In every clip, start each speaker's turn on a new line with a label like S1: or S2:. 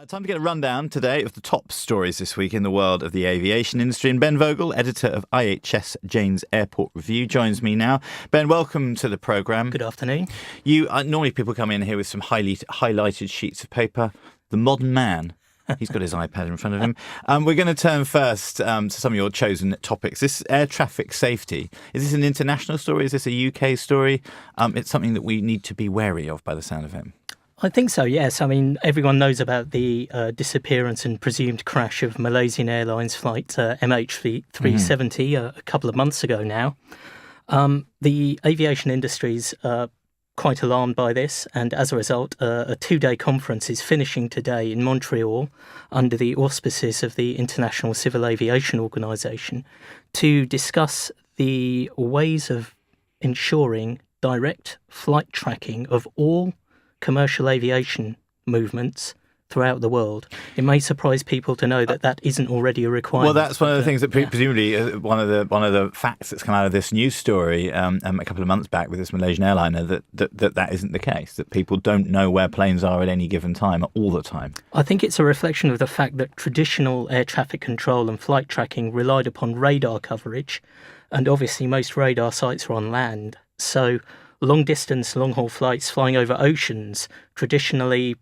S1: Time to get a rundown today of the top stories this week in the world of the aviation industry. And Ben Vogel, editor of IHS Jane's Airport Review, joins me now. Ben, welcome to the programme.
S2: Good afternoon.
S1: You normally people come in here with some highlighted sheets of paper. The modern man, he's got his iPad in front of him. We're going to turn first to some of your chosen topics. This air traffic safety, is this an international story? Is this a UK story? It's something that we need to be wary of by the sound of it.
S2: I think so, yes. I mean, everyone knows about the disappearance and presumed crash of Malaysian Airlines flight mh370 a couple of months ago now. The aviation industry's quite alarmed by this, and as a result, a two-day conference is finishing today in Montreal under the auspices of the International Civil Aviation Organisation to discuss the ways of ensuring direct flight tracking of all commercial aviation movements throughout the world. It may surprise people to know that that isn't already a requirement.
S1: Well, that's one of the things that presumably one of the facts that's come out of this news story a couple of months back with this Malaysian airliner that isn't the case, that people don't know where planes are at any given time, all the time.
S2: I think it's a reflection of the fact that traditional air traffic control and flight tracking relied upon radar coverage, and obviously most radar sites are on land. So long-distance, long-haul flights flying over oceans, traditionally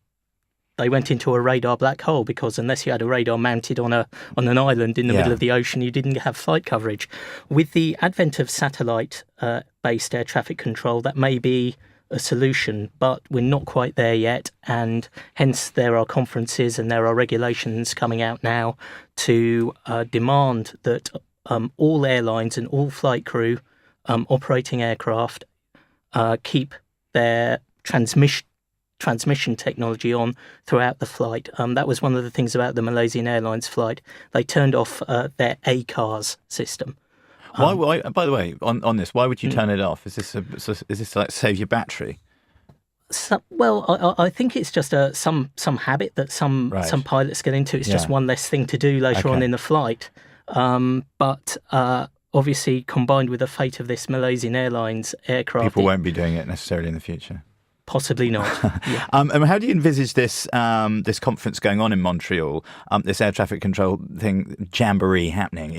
S2: they went into a radar black hole because unless you had a radar mounted on an island in the middle of the ocean, you didn't have flight coverage. With the advent of satellite-based air traffic control, that may be a solution, but we're not quite there yet, and hence there are conferences and there are regulations coming out now to demand that all airlines and all flight crew operating aircraft keep their transmission technology on throughout the flight. That was one of the things about the Malaysian Airlines flight. They turned off their ACARS system.
S1: Why? By the way, on this, why would you turn it off? Is this to like save your battery?
S2: I think it's just some habit that some pilots get into. It's just one less thing to do later on in the flight. But obviously, combined with the fate of this Malaysian Airlines aircraft,
S1: people won't be doing it necessarily in the future.
S2: Possibly not. Yeah.
S1: And how do you envisage this this conference going on in Montreal? This air traffic control thing, jamboree happening.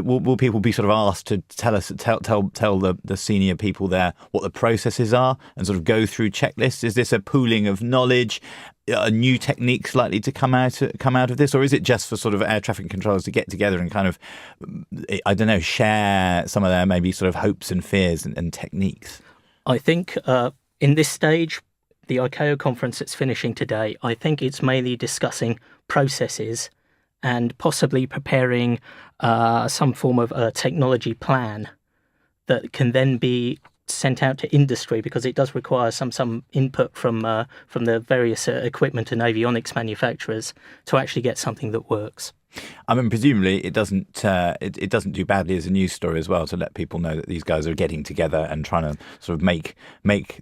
S1: Will people be sort of asked to tell the senior people there what the processes are and sort of go through checklists? Is this a pooling of knowledge? New techniques likely to come out of this, or is it just for sort of air traffic controllers to get together and kind of, I don't know, share some of their maybe sort of hopes and fears and techniques?
S2: I think in this stage, the ICAO conference that's finishing today, I think it's mainly discussing processes and possibly preparing some form of a technology plan that can then be sent out to industry, because it does require some input from the various equipment and avionics manufacturers to actually get something that works.
S1: I mean, presumably it doesn't do badly as a news story as well to let people know that these guys are getting together and trying to sort of make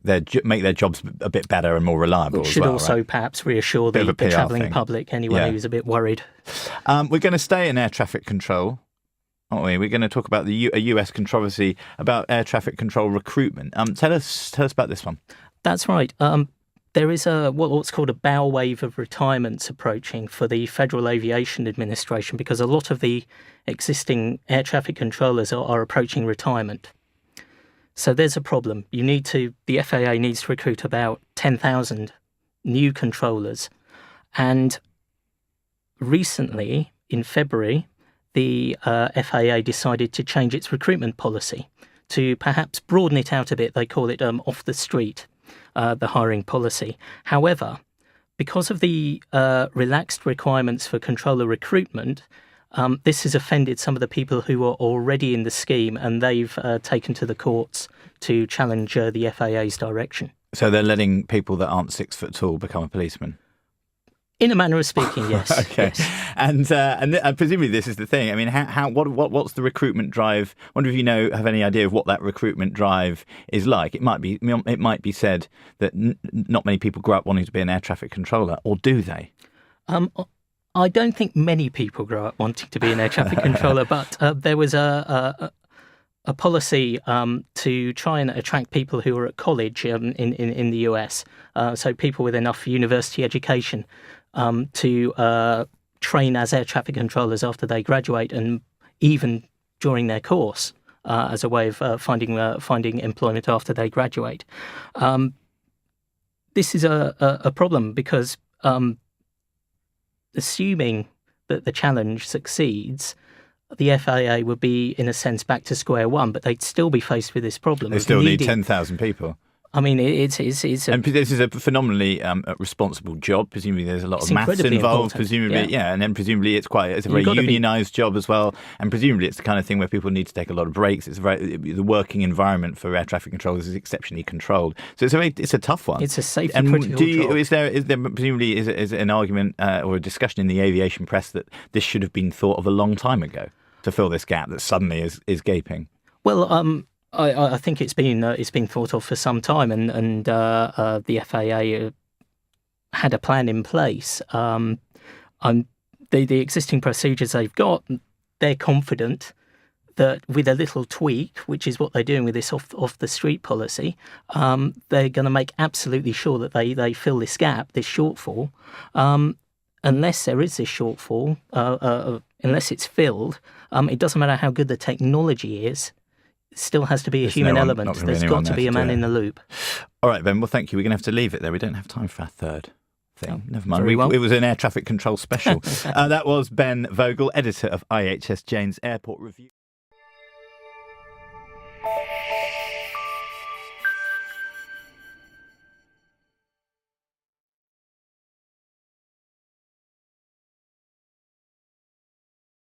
S1: their jobs a bit better and more reliable.
S2: Which should also perhaps reassure the travelling public, anyone who's a bit worried.
S1: We're going to stay in air traffic control, aren't we? We're going to talk about a US controversy about air traffic control recruitment. Tell us about this one.
S2: That's right. There is what's called a bow wave of retirements approaching for the Federal Aviation Administration, because a lot of the existing air traffic controllers are approaching retirement. So there's a problem. The FAA needs to recruit about 10,000 new controllers. And recently, in February, the FAA decided to change its recruitment policy to perhaps broaden it out a bit. They call it off the street. The hiring policy. However, because of the relaxed requirements for controller recruitment, this has offended some of the people who are already in the scheme, and they've taken to the courts to challenge the FAA's direction.
S1: So they're letting people that aren't 6 foot tall become a policeman?
S2: In a manner of speaking, yes.
S1: Okay, yes. And presumably this is the thing. I mean, what's the recruitment drive? I wonder if you have any idea of what that recruitment drive is like. It might be said that not many people grow up wanting to be an air traffic controller, or do they?
S2: I don't think many people grow up wanting to be an air traffic controller, but there was a policy to try and attract people who are at college in the US, so people with enough university education. to train as air traffic controllers after they graduate, and even during their course, as a way of finding employment after they graduate. This is a problem because assuming that the challenge succeeds, the FAA would be, in a sense, back to square one, but they'd still be faced with this problem.
S1: They still need 10,000 people.
S2: I mean, it's
S1: and this is a phenomenally responsible job. Presumably, there's a lot of maths involved.
S2: Important.
S1: Presumably, yeah, and then presumably it's a very unionised job as well. And presumably, it's the kind of thing where people need to take a lot of breaks. The working environment for air traffic controllers is exceptionally controlled. So it's a tough one.
S2: It's a safety critical job.
S1: Is there presumably is an argument or a discussion in the aviation press that this should have been thought of a long time ago to fill this gap that suddenly is gaping?
S2: Well, I think it's been thought of for some time, and the FAA had a plan in place. The existing procedures they've got, they're confident that with a little tweak, which is what they're doing with this off the street policy, they're going to make absolutely sure that they fill this gap, this shortfall. Unless there is this shortfall, unless it's filled, it doesn't matter how good the technology is. Still has to be a human element. There's got to be a man in the loop.
S1: All right, Ben. Well, thank you. We're going to have to leave it there. We don't have time for our third thing.
S2: Oh,
S1: never mind. It was an air traffic control special. That was Ben Vogel, editor of IHS Jane's Airport Review.